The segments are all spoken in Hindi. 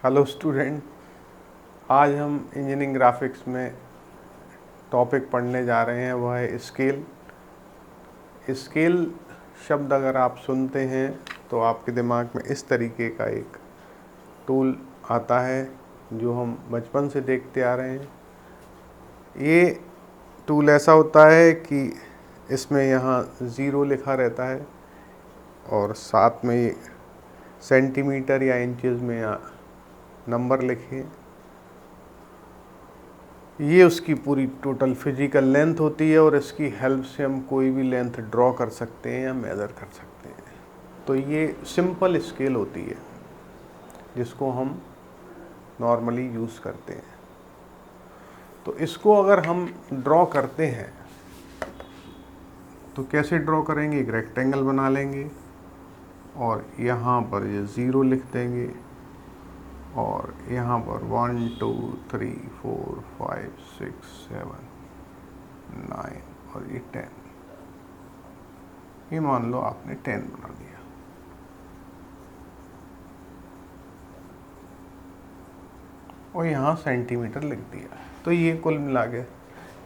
हेलो स्टूडेंट, आज हम इंजीनियरिंग ग्राफिक्स में टॉपिक पढ़ने जा रहे हैं, वह है स्केल। स्केल शब्द अगर आप सुनते हैं तो आपके दिमाग में इस तरीके का एक टूल आता है जो हम बचपन से देखते आ रहे हैं। ये टूल ऐसा होता है कि इसमें यहाँ 0 लिखा रहता है और साथ में ये सेंटीमीटर या इंचेस में या नंबर लिखे। ये उसकी पूरी टोटल फिजिकल लेंथ होती है और इसकी हेल्प से हम कोई भी लेंथ ड्रॉ कर सकते हैं या मेज़र कर सकते हैं। तो ये सिंपल स्केल होती है जिसको हम नॉर्मली यूज़ करते हैं। तो इसको अगर हम ड्रॉ करते हैं तो कैसे ड्रॉ करेंगे? एक रेक्टेंगल बना लेंगे और यहाँ पर ये 0 लिख देंगे और यहाँ पर 1 2 3 4 5 6 7 9 और ये 10। ये मान लो आपने 10 बना दिया। और यहाँ सेंटीमीटर लिख दिया। तो ये कुल मिला के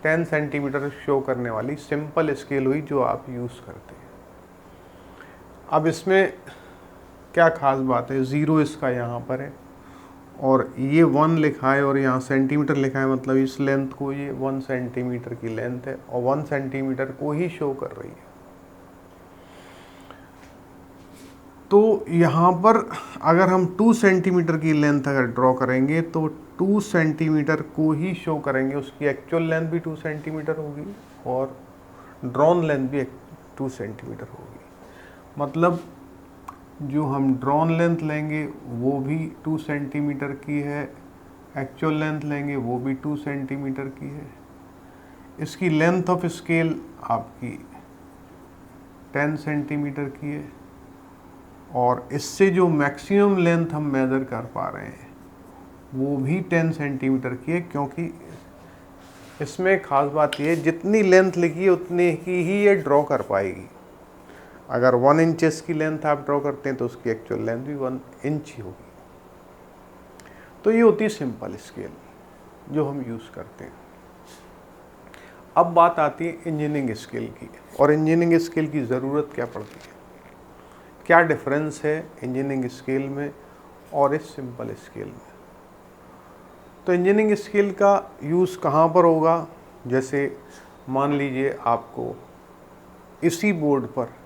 10 सेंटीमीटर शो करने वाली सिंपल स्केल हुई जो आप यूज़ करते हैं। अब इसमें क्या ख़ास बात है? 0 इसका यहाँ पर है और ये 1 लिखा है और यहाँ सेंटीमीटर लिखा है, मतलब इस लेंथ को ये 1 सेंटीमीटर की लेंथ है और 1 सेंटीमीटर को ही शो कर रही है। तो यहाँ पर अगर हम 2 सेंटीमीटर की लेंथ अगर ड्रॉ करेंगे तो 2 सेंटीमीटर को ही शो करेंगे। उसकी एक्चुअल लेंथ भी 2 सेंटीमीटर होगी और ड्रॉन लेंथ भी 2 सेंटीमीटर होगी। मतलब जो हम ड्रॉन लेंथ लेंगे वो भी 2 सेंटीमीटर की है, एक्चुअल लेंथ लेंगे वो भी 2 सेंटीमीटर की है। इसकी लेंथ ऑफ स्केल आपकी 10 सेंटीमीटर की है और इससे जो मैक्सिमम लेंथ हम मेज़र कर पा रहे हैं वो भी 10 सेंटीमीटर की है, क्योंकि इसमें ख़ास बात ये है जितनी लेंथ लिखी है उतनी की ही ये ड्रॉ कर पाएगी। अगर 1 इंचेस की लेंथ आप ड्रॉ करते हैं तो उसकी एक्चुअल लेंथ भी 1 इंच ही होगी। तो ये होती है सिंपल स्केल जो हम यूज़ करते हैं। अब बात आती है इंजीनियरिंग स्केल की, और इंजीनियरिंग स्केल की ज़रूरत क्या पड़ती है, क्या डिफरेंस है इंजीनियरिंग स्केल में और इस सिंपल स्केल में। तो इंजीनियरिंग स्केल का यूज़ कहाँ पर होगा? जैसे मान लीजिए आपको इसी बोर्ड पर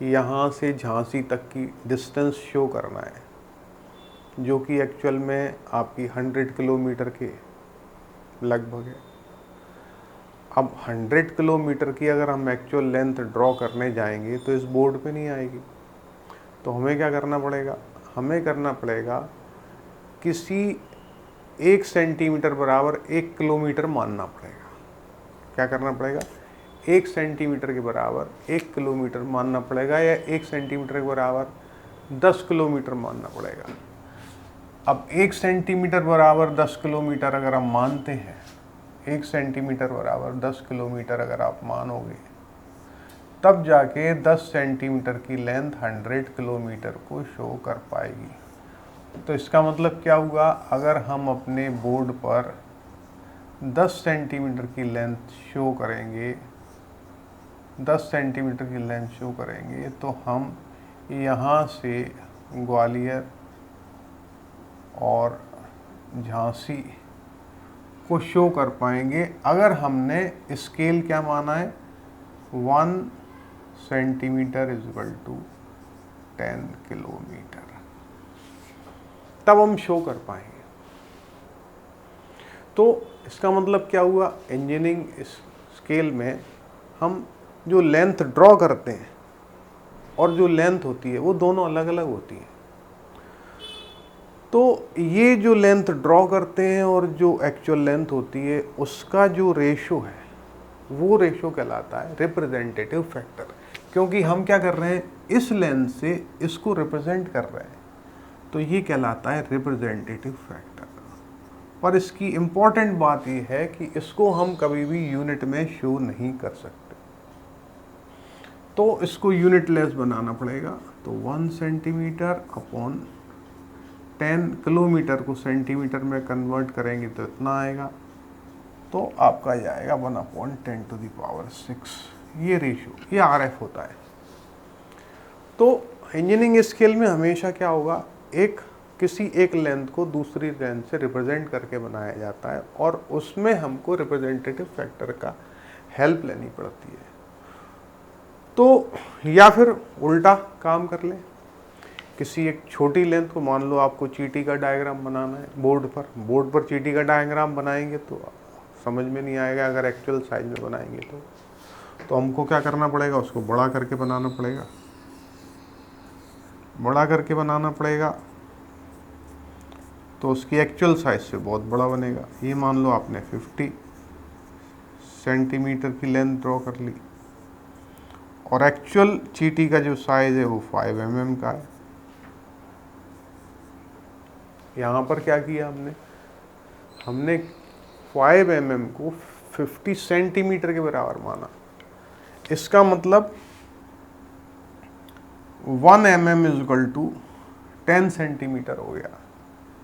यहाँ से झांसी तक की डिस्टेंस शो करना है, जो कि एक्चुअल में आपकी 100 किलोमीटर के लगभग है। अब 100 किलोमीटर की अगर हम एक्चुअल लेंथ ड्रॉ करने जाएंगे तो इस बोर्ड पे नहीं आएगी। तो हमें क्या करना पड़ेगा? हमें करना पड़ेगा किसी 1 सेंटीमीटर बराबर 1 किलोमीटर मानना पड़ेगा। क्या करना पड़ेगा? 1 सेंटीमीटर के बराबर 1 किलोमीटर मानना पड़ेगा, या 1 सेंटीमीटर के बराबर 10 किलोमीटर मानना पड़ेगा। अब 1 सेंटीमीटर बराबर 10 किलोमीटर अगर हम मानते हैं, 1 सेंटीमीटर बराबर 10 किलोमीटर अगर आप मानोगे, तब जाके 10 सेंटीमीटर की लेंथ 100 किलोमीटर को शो कर पाएगी। तो इसका मतलब क्या हुआ? अगर हम अपने बोर्ड पर 10 सेंटीमीटर की लेंथ शो करेंगे, 10 सेंटीमीटर की लेंथ शो करेंगे तो हम यहाँ से ग्वालियर और झांसी को शो कर पाएंगे अगर हमने स्केल क्या माना है? 1 सेंटीमीटर इक्वल टू 10 किलोमीटर, तब हम शो कर पाएंगे। तो इसका मतलब क्या हुआ? इंजीनियरिंग स्केल में हम जो लेंथ ड्रॉ करते हैं और जो लेंथ होती है वो दोनों अलग अलग होती है। तो ये जो लेंथ ड्रॉ करते हैं और जो एक्चुअल लेंथ होती है उसका जो रेशो है वो रेशो कहलाता है रिप्रेजेंटेटिव फैक्टर, क्योंकि हम क्या कर रहे हैं? इस लेंथ से इसको रिप्रेजेंट कर रहे हैं, तो ये कहलाता है रिप्रेजेंटेटिव फैक्टर। पर इसकी इम्पॉर्टेंट बात ये है कि इसको हम कभी भी यूनिट में शो नहीं कर सकते, तो इसको यूनिट लेस बनाना पड़ेगा। तो 1 सेंटीमीटर अपॉन 10 किलोमीटर को सेंटीमीटर में कन्वर्ट करेंगे तो इतना आएगा, तो आपका जाएगा 1/10⁶। ये रेशियो, ये RF होता है। तो इंजीनियरिंग स्केल में हमेशा क्या होगा, किसी एक लेंथ को दूसरी लेंथ से रिप्रेजेंट करके बनाया जाता है और उसमें हमको रिप्रेजेंटेटिव फैक्टर का हेल्प लेनी पड़ती है। तो या फिर उल्टा काम कर लें, किसी एक छोटी लेंथ को, मान लो आपको चींटी का डायग्राम बनाना है बोर्ड पर चींटी का डायग्राम बनाएंगे तो समझ में नहीं आएगा अगर एक्चुअल साइज में बनाएंगे तो हमको क्या करना पड़ेगा, उसको बड़ा करके बनाना पड़ेगा, तो उसकी एक्चुअल साइज से बहुत बड़ा बनेगा। ये मान लो आपने 50 सेंटीमीटर की लेंथ ड्रॉ कर ली और एक्चुअल चींटी का जो साइज है वो 5 mm का है। यहाँ पर क्या किया हमने 5 mm को 50 सेंटीमीटर के बराबर माना। इसका मतलब 1 mm = 10 सेंटीमीटर हो गया।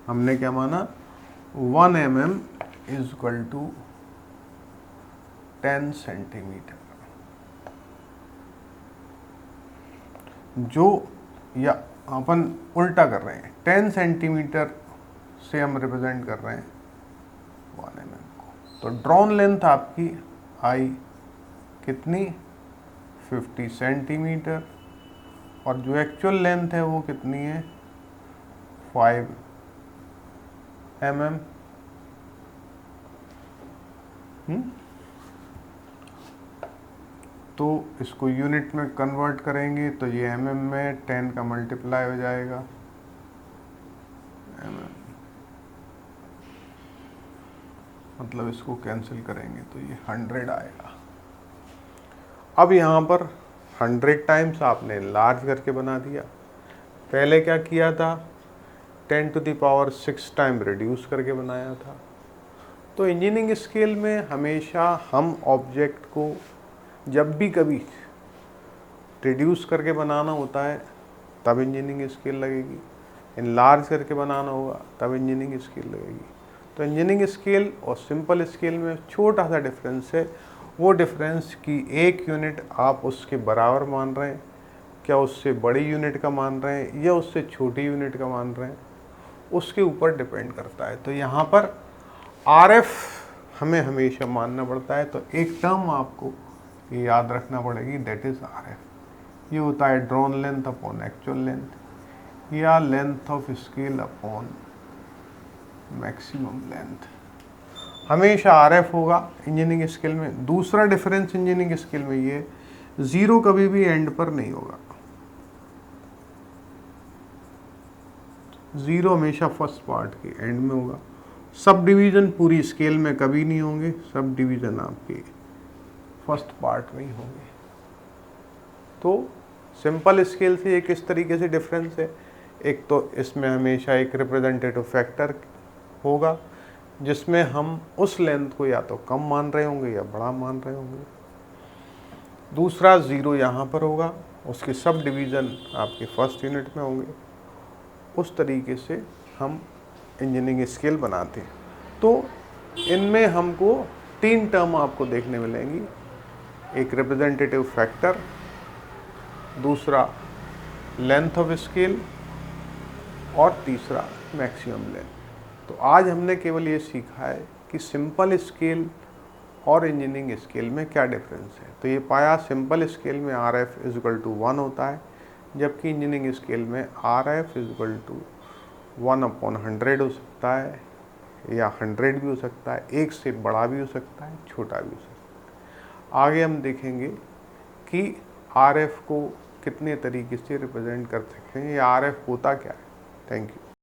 हमने क्या माना, 1 mm = 10 सेंटीमीटर, जो या अपन उल्टा कर रहे हैं, 10 सेंटीमीटर से हम रिप्रेजेंट कर रहे हैं 1 mm को। तो ड्रॉन लेंथ आपकी आई कितनी, 50 सेंटीमीटर, और जो एक्चुअल लेंथ है वो कितनी है, 5 mm। तो इसको यूनिट में कन्वर्ट करेंगे तो ये mm में 10 का मल्टीप्लाई हो जाएगा, mm, मतलब इसको कैंसिल करेंगे तो ये 100 आएगा। अब यहाँ पर 100 टाइम्स आपने लार्ज करके बना दिया। पहले क्या किया था, 10⁶ टाइम रिड्यूस करके बनाया था। तो इंजीनियरिंग स्केल में हमेशा हम ऑब्जेक्ट को जब भी कभी रिड्यूस करके बनाना होता है तब इंजीनियरिंग स्केल लगेगी, इनलार्ज करके बनाना होगा तब इंजीनियरिंग स्केल लगेगी। तो इंजीनियरिंग स्केल और सिंपल स्केल में छोटा सा डिफरेंस है, वो डिफरेंस की एक यूनिट आप उसके बराबर मान रहे हैं, क्या उससे बड़ी यूनिट का मान रहे हैं या उससे छोटी यूनिट का मान रहे हैं, उसके ऊपर डिपेंड करता है। तो यहाँ पर RF हमें हमेशा मानना पड़ता है। तो एक टर्म आपको ये याद रखना पड़ेगी, दैट इज़ RF। ये होता है drawn length upon actual length या length of scale upon maximum length, हमेशा RF होगा इंजीनियरिंग स्केल में। दूसरा डिफरेंस इंजीनियरिंग स्केल में ये, 0 कभी भी एंड पर नहीं होगा, 0 हमेशा फर्स्ट पार्ट के एंड में होगा। सब डिवीज़न पूरी स्केल में कभी नहीं होंगे, सब डिवीज़न आपके फर्स्ट पार्ट में ही होंगे। तो सिंपल स्केल से एक इस तरीके से डिफरेंस है, एक तो इसमें हमेशा एक रिप्रेजेंटेटिव फैक्टर होगा जिसमें हम उस लेंथ को या तो कम मान रहे होंगे या बड़ा मान रहे होंगे। दूसरा 0 यहाँ पर होगा, उसके सब डिवीज़न आपके फर्स्ट यूनिट में होंगे। उस तरीके से हम इंजीनियरिंग स्केल बनाते हैं। तो इनमें हमको 3 टर्म आपको देखने मिलेंगी, एक रिप्रेजेंटेटिव फैक्टर, दूसरा लेंथ ऑफ स्केल और तीसरा मैक्सिमम लेंथ। तो आज हमने केवल ये सीखा है कि सिंपल स्केल और इंजीनियरिंग स्केल में क्या डिफरेंस है। तो ये पाया, सिंपल स्केल में RF = 1 होता है, जबकि इंजीनियरिंग स्केल में RF = 1/100 हो सकता है या 100 भी हो सकता है, एक से बड़ा भी हो सकता है, छोटा भी हो सकता है। आगे हम देखेंगे कि RF को कितने तरीके से रिप्रेजेंट कर सकते हैं, या RF होता क्या है। Thank you.